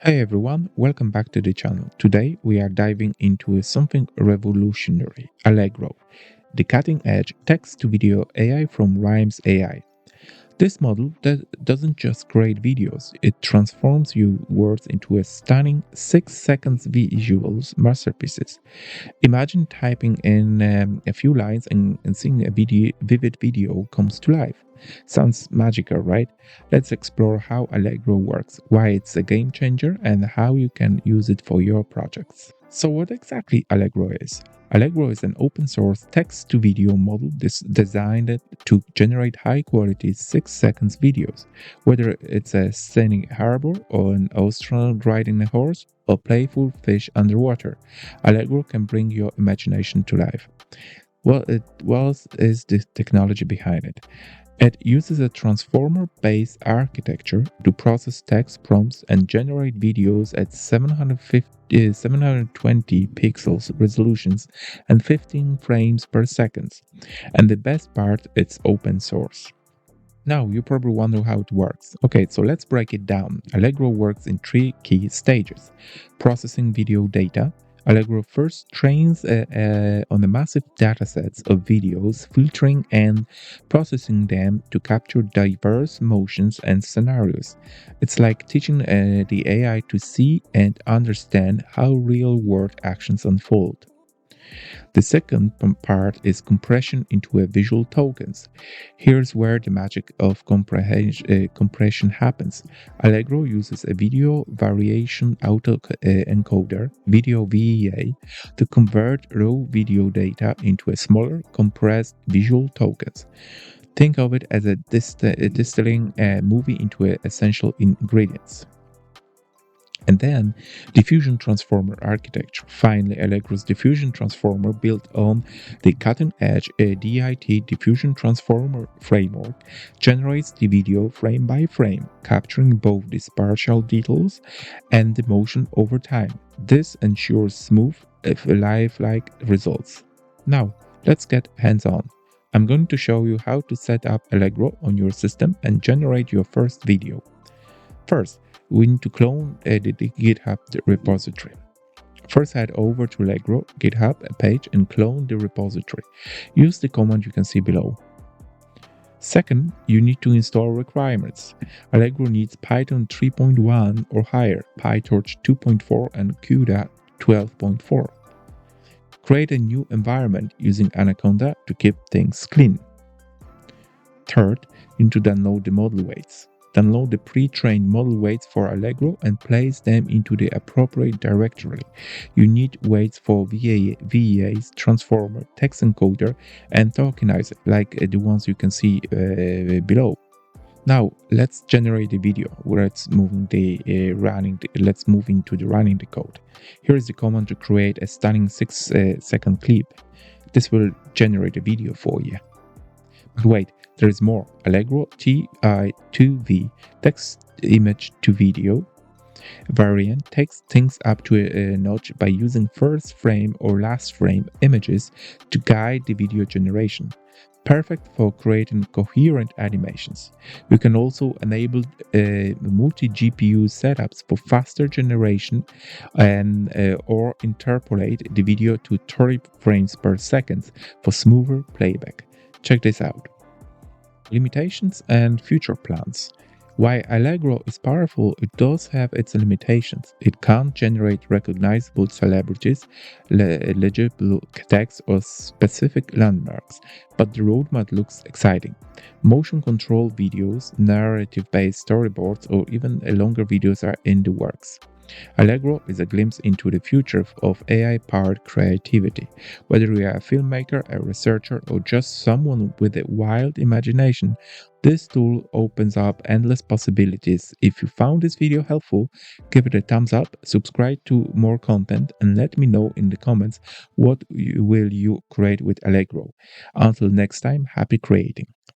Hey everyone, welcome back to the channel. Today we are diving into something revolutionary, Allegro, the cutting edge text to video AI from Rhymes AI. This model doesn't just create videos, it transforms your words into a stunning 6 seconds visuals masterpieces. Imagine typing in a few lines and seeing a vivid video comes to life. Sounds magical, right? Let's explore how Allegro works, why it's a game changer, and how you can use it for your projects. So, what exactly Allegro is? Allegro is an open source text to video model designed to generate high quality 6 seconds videos, whether it's a scenic harbor or an astronaut riding a horse or playful fish underwater. Allegro can bring your imagination to life. What is the technology behind it? It uses a transformer-based architecture to process text prompts and generate videos at 720 pixels resolutions and 15 frames per second. And the best part, it's open source. Now, you probably wonder how it works. Okay, so let's break it down. Allegro works in three key stages. Processing video data. Allegro first trains on a massive datasets of videos, filtering and processing them to capture diverse motions and scenarios. It's like teaching the AI to see and understand how real-world actions unfold. The second part is compression into a visual tokens. Here's where the magic of compression happens. Allegro uses a video variation auto encoder, video VEA, to convert raw video data into a smaller, compressed visual tokens. Think of it as distilling a movie into essential ingredients. And then diffusion transformer architecture. Finally, Allegro's diffusion transformer built on the cutting-edge DIT diffusion transformer framework generates the video frame by frame, capturing both the spatial details and the motion over time. This ensures smooth, lifelike results. Now, let's get hands-on. I'm going to show you how to set up Allegro on your system and generate your first video. First, we need to clone the GitHub repository. First, head over to Allegro GitHub page and clone the repository. Use the command you can see below. Second, you need to install requirements. Allegro needs Python 3.1 or higher, PyTorch 2.4 and CUDA 12.4. Create a new environment using Anaconda to keep things clean. Third, you need to download the model weights. Download the pre-trained model weights for Allegro and place them into the appropriate directory. You need weights for VEAs, transformer, text encoder, and tokenizer, like the ones you can see below. Now let's generate the video. Let's move into running the code. Here is the command to create a stunning 6-second clip. This will generate a video for you. But wait, there is more. Allegro TI2V, text image to video variant, takes things up to a notch by using first frame or last frame images to guide the video generation. Perfect for creating coherent animations. You can also enable multi-GPU setups for faster generation and or interpolate the video to 30 frames per second for smoother playback. Check this out. Limitations and future plans. While Allegro is powerful, it does have its limitations. It can't generate recognizable celebrities, legible text, or specific landmarks, but the roadmap looks exciting. Motion control videos, narrative-based storyboards, or even longer videos are in the works. Allegro is a glimpse into the future of AI-powered creativity. Whether you are a filmmaker, a researcher, or just someone with a wild imagination, this tool opens up endless possibilities. If you found this video helpful, give it a thumbs up, subscribe to more content, and let me know in the comments what will you create with Allegro. Until next time, happy creating.